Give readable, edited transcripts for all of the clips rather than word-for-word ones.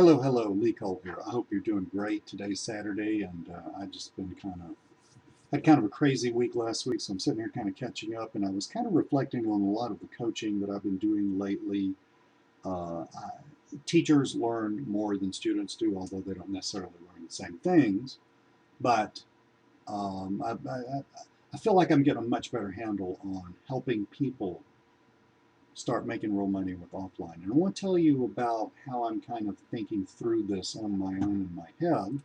Hello, Lee Cole here. I hope you're doing great. Today's Saturday, and I just been had kind of a crazy week last week, so I'm sitting here kind of catching up, and I was kind of reflecting on a lot of the coaching that I've been doing lately. Teachers learn more than students do, although they don't necessarily learn the same things. But um, I, I, I feel like I'm getting a much better handle on helping people start making real money with offline. And I want to tell you about how I'm kind of thinking through this on my own in my head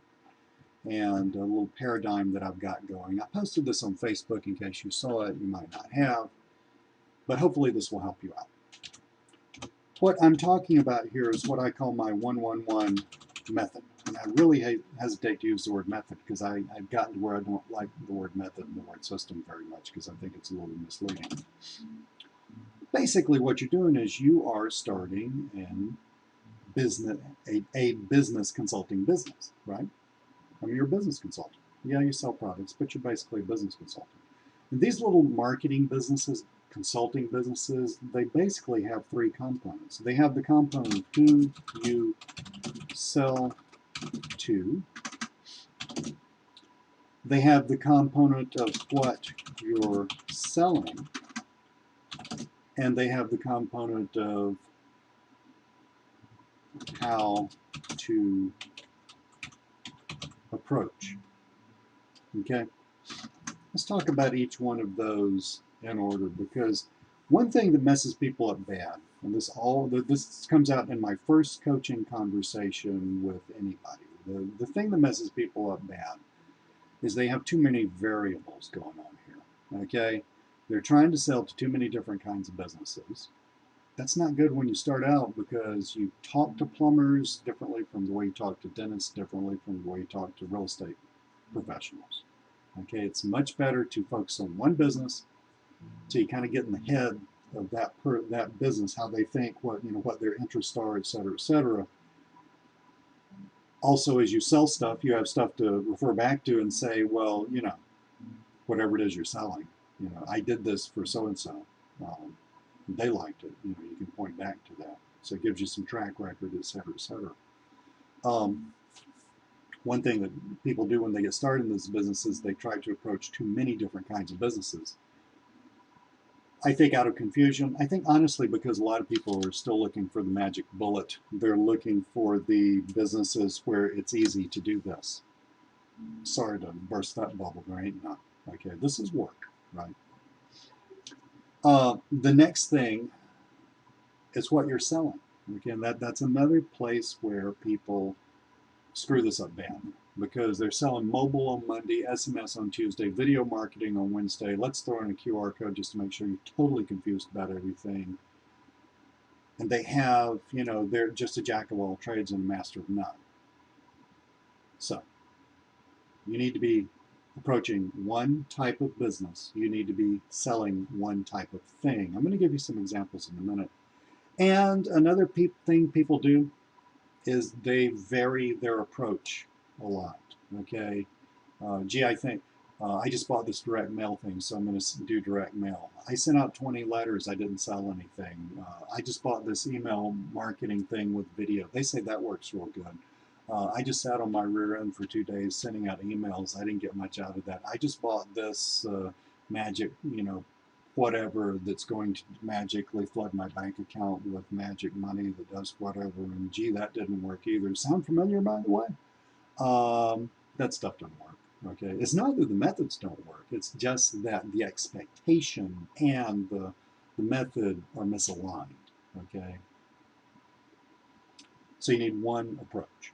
and a little paradigm that I've got going. I posted this on Facebook in case you saw it. You might not have, but hopefully this will help you out. What I'm talking about here is what I call my 111 method. And I really hesitate to use the word method because I've gotten to where I don't like the word method and the word system very much because I think it's a little misleading. Basically, what you're doing is you are starting in business, a business consulting business, right? I mean, you're a business consultant. Yeah, you sell products, but you're basically a business consultant. And these little marketing businesses, consulting businesses, they basically have three components. They have the component of who you sell to. They have the component of what you're selling. And they have the component of how to approach. Okay? Let's talk about each one of those in order, because one thing that messes people up bad, and this comes out in my first coaching conversation with anybody. The thing that messes people up bad is they have too many variables going on here. Okay? They're trying to sell to too many different kinds of businesses. That's not good when you start out because you talk to plumbers differently from the way you talk to dentists, differently from the way you talk to real estate professionals. Okay, it's much better to focus on one business so you kind of get in the head of that business, how they think, what their interests are, et cetera, et cetera. Also, as you sell stuff, you have stuff to refer back to and say, well, whatever it is you're selling, I did this for so and so. They liked it. You can point back to that. So it gives you some track record, et cetera, et cetera. One thing that people do when they get started in this business is they try to approach too many different kinds of businesses. I think out of confusion. I think honestly because a lot of people are still looking for the magic bullet. They're looking for the businesses where it's easy to do this. Sorry to burst that bubble, right? No. Okay, this is work, right? The next thing is what you're selling. Again, that's another place where people screw this up bad because they're selling mobile on Monday, SMS on Tuesday, video marketing on Wednesday. Let's throw in a QR code just to make sure you're totally confused about everything. And they have, they're just a jack of all trades and a master of none. So you need to be approaching one type of business. You need to be selling one type of thing. I'm going to give you some examples in a minute. And another thing people do is they vary their approach a lot. Okay, I think I just bought this direct mail thing, so I'm going to do direct mail. I sent out 20 letters. I didn't sell anything. I just bought this email marketing thing with video. They say that works real good. I just sat on my rear end for 2 days sending out emails. I didn't get much out of that. I just bought this magic, whatever that's going to magically flood my bank account with magic money that does whatever. And gee, that didn't work either. Sound familiar, by the way? That stuff doesn't work. Okay, it's not that the methods don't work. It's just that the expectation and the method are misaligned. Okay, so you need one approach.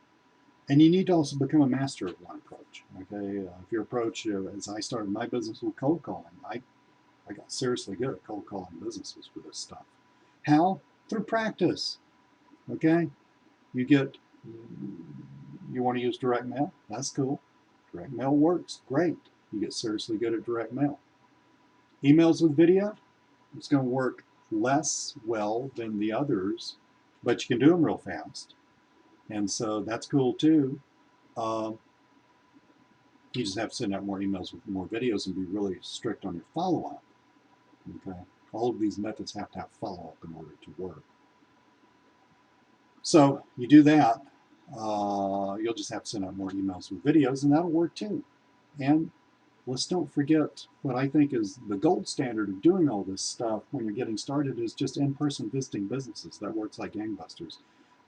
And you need to also become a master of one approach. Okay, if your approach, as I started my business with cold calling, I got seriously good at cold calling businesses for this stuff. How? Through practice. Okay, you want to use direct mail? That's cool. Direct mail works great. You get seriously good at direct mail. Emails with video, it's going to work less well than the others, but you can do them real fast. And so that's cool too. Um, You just have to send out more emails with more videos and be really strict on your follow-up. Okay, all of these methods have to have follow-up in order to work. So you do that. You'll just have to send out more emails with videos, and that'll work too. And let's don't forget what I think is the gold standard of doing all this stuff when you're getting started is just in-person visiting businesses. That works like gangbusters.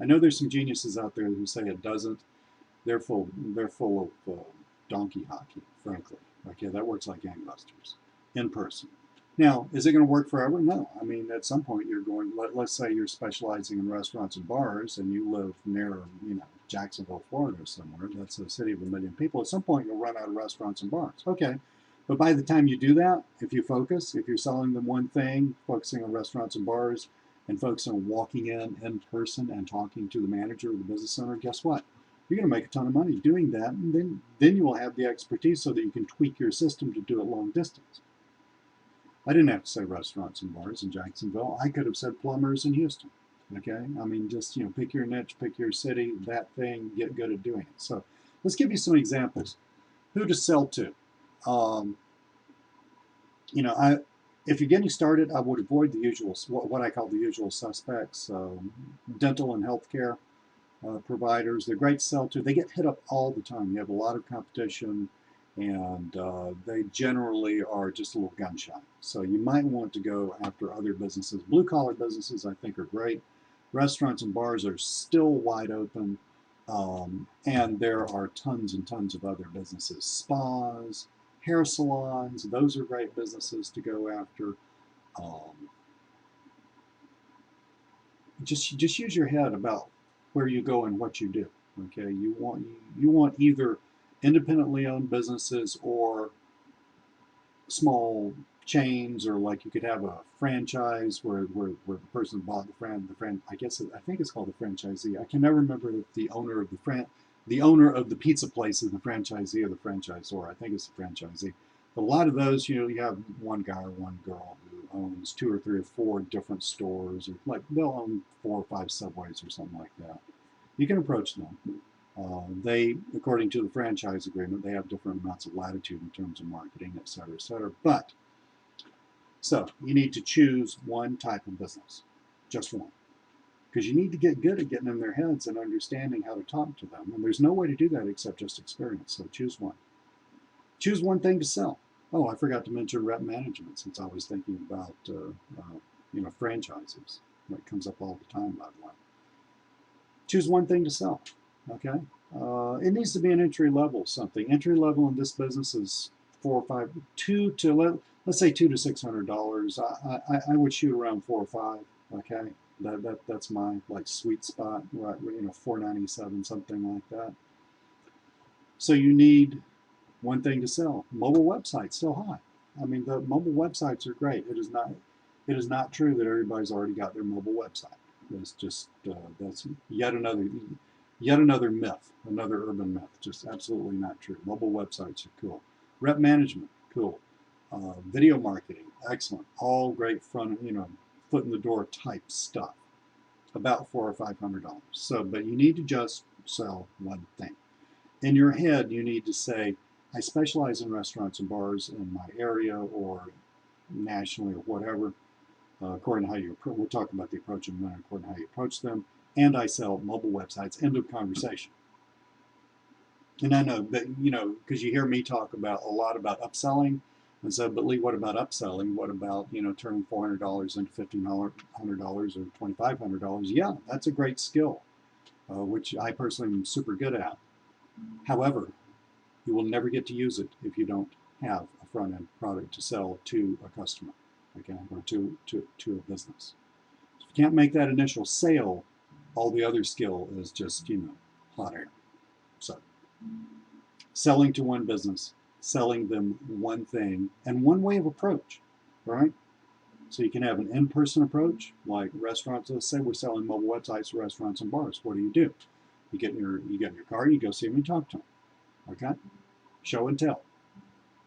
I know there's some geniuses out there who say it doesn't. They're full of donkey hockey, frankly. Okay, that works like gangbusters in person. Now, is it going to work forever? No. I mean, at some point you're going. Let's say you're specializing in restaurants and bars, and you live near, Jacksonville, Florida, or somewhere. That's a city of 1 million people. At some point, you'll run out of restaurants and bars. Okay, but by the time you do that, if you focus, if you're selling them one thing, focusing on restaurants and bars, and focusing on walking in person and talking to the manager or the business owner, guess what? You're going to make a ton of money doing that, and then you will have the expertise so that you can tweak your system to do it long distance. I didn't have to say restaurants and bars in Jacksonville. I could have said plumbers in Houston. Okay, I mean, just pick your niche, pick your city, that thing, get good at doing it. So let's give you some examples. Who to sell to? Um, I if you're getting started, I would avoid the usual, what I call the usual suspects, dental and healthcare providers. They're great to sell to. They get hit up all the time. You have a lot of competition, and they generally are just a little gun shy. So you might want to go after other businesses. Blue collar businesses, I think, are great. Restaurants and bars are still wide open, and there are tons and tons of other businesses. Spas, hair salons, those are great businesses to go after. Um, just use your head about where you go and what you do. Okay, you want either independently owned businesses or small chains, or like you could have a franchise where the person bought I think it's called a franchisee. I can never remember if the owner of the pizza place is the franchisee or the franchisor. I think it's the franchisee. But a lot of those, you have one guy or one girl who owns 2 or 3 or 4 different stores, or like they'll own 4 or 5 Subways or something like that. You can approach them. They, according to the franchise agreement, they have different amounts of latitude in terms of marketing, et cetera, et cetera. But, so you need to choose one type of business, just one, because you need to get good at getting in their heads and understanding how to talk to them. And there's no way to do that except just experience. So choose one. Choose one thing to sell. Oh, I forgot to mention rep management, since I was thinking about franchises. That comes up all the time, by the way. Choose one thing to sell. Okay, it needs to be an entry level something. Entry level in this business is 4 or 5, let's say $200 to $600. I would shoot around 4 or 5. Okay, that's my like sweet spot, right? $497, something like that. So you need one thing to sell. Mobile websites still high. I mean, the mobile websites are great. It is not true that everybody's already got their mobile website. It's just that's yet another myth, another urban myth. Just absolutely not true. Mobile websites are cool. Rep management, cool. Video marketing, excellent. All great foot in the door type stuff. About $400 or $500. So, but you need to just sell one thing. In your head, you need to say, I specialize in restaurants and bars in my area or nationally or whatever, according to how you we'll talk about the approach in a minute, according to how you approach them. And I sell mobile websites. End of conversation. And I know that, because you hear me talk a lot about upselling. And so, but Lee, what about upselling? What about, turning $400 into $1,500 or $2,500? Yeah, that's a great skill, which I personally am super good at. However, you will never get to use it if you don't have a front end product to sell to a customer, okay, or to a business. If you can't make that initial sale, all the other skill is just, hot air. So, selling to one business, selling them one thing, and one way of approach, right? So you can have an in-person approach, like restaurants. Let's say we're selling mobile websites to restaurants and bars. What do? You get in your car, you go see them and talk to them. Okay? Show and tell.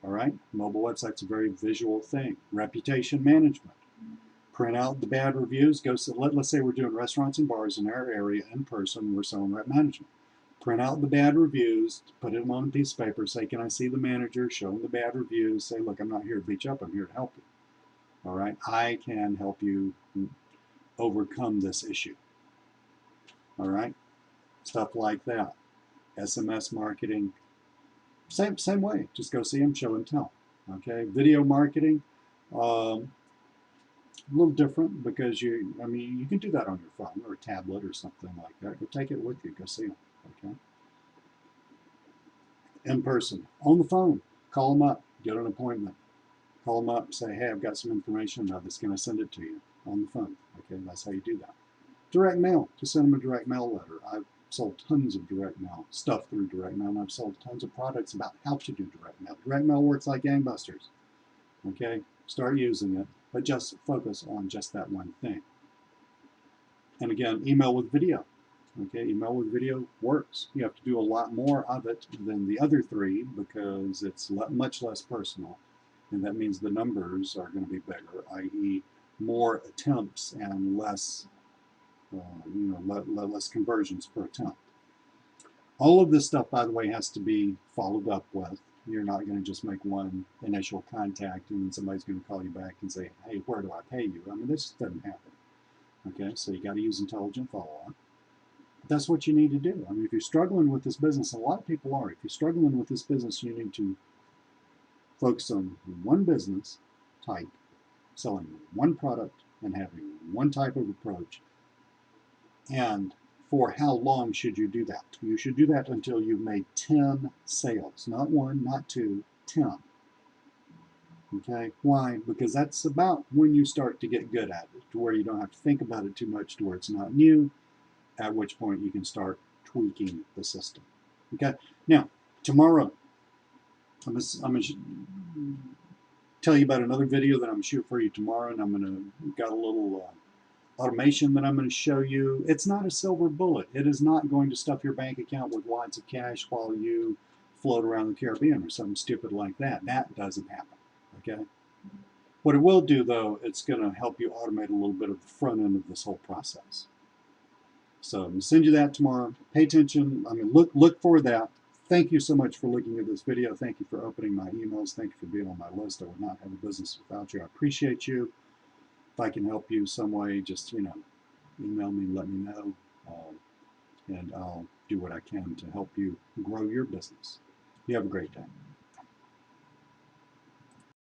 All right? Mobile website's a very visual thing. Reputation management. Print out the bad reviews. Let's say we're doing restaurants and bars in our area in person. We're selling rep management. Print out the bad reviews, put it on a piece of paper, say, can I see the manager? Show them the bad reviews. Say, look, I'm not here to beat you up. I'm here to help you. All right? I can help you overcome this issue. All right? stuff like that. SMS marketing, same way. Just go see them, show and tell. Okay, video marketing, a little different because I mean, you can do that on your phone or a tablet or something like that. Go take it with you. Go see them. Okay. In person, on the phone, call them up, get an appointment. Call them up, say, hey, I've got some information. I'm just going to send it to you on the phone. Okay, that's how you do that. Direct mail, just send them a direct mail letter. I've sold tons of direct mail stuff through direct mail, and I've sold tons of products about how to do direct mail. Direct mail works like gangbusters. Okay, start using it, but just focus on just that one thing. And again, email with video. Okay, email with video works. You have to do a lot more of it than the other three because it's much less personal, and that means the numbers are going to be bigger, i.e., more attempts and less, less conversions per attempt. All of this stuff, by the way, has to be followed up with. You're not going to just make one initial contact and then somebody's going to call you back and say, hey, where do I pay you? I mean, this just doesn't happen. Okay, so you got to use intelligent follow-up. That's what you need to do. I mean, if you're struggling with this business, and a lot of people are, if you're struggling with this business, you need to focus on one business type, selling one product and having one type of approach. And for how long should you do that? You should do that until you've made 10 sales, not one, not two, 10. Okay, why? Because that's about when you start to get good at it, to where you don't have to think about it too much, to where it's not new, at which point you can start tweaking the system. Okay, now, tomorrow, I'm going to tell you about another video that I'm going to shoot for you tomorrow, and I'm going to got a little automation that I'm going to show you. It's not a silver bullet. It is not going to stuff your bank account with wads of cash while you float around the Caribbean or something stupid like that. That doesn't happen. Okay. What it will do, though, it's going to help you automate a little bit of the front end of this whole process. So I'm going to send you that tomorrow. Pay attention. I mean, look for that. Thank you so much for looking at this video. Thank you for opening my emails. Thank you for being on my list. I would not have a business without you. I appreciate you. If I can help you some way, just, email me, let me know, and I'll do what I can to help you grow your business. You have a great day.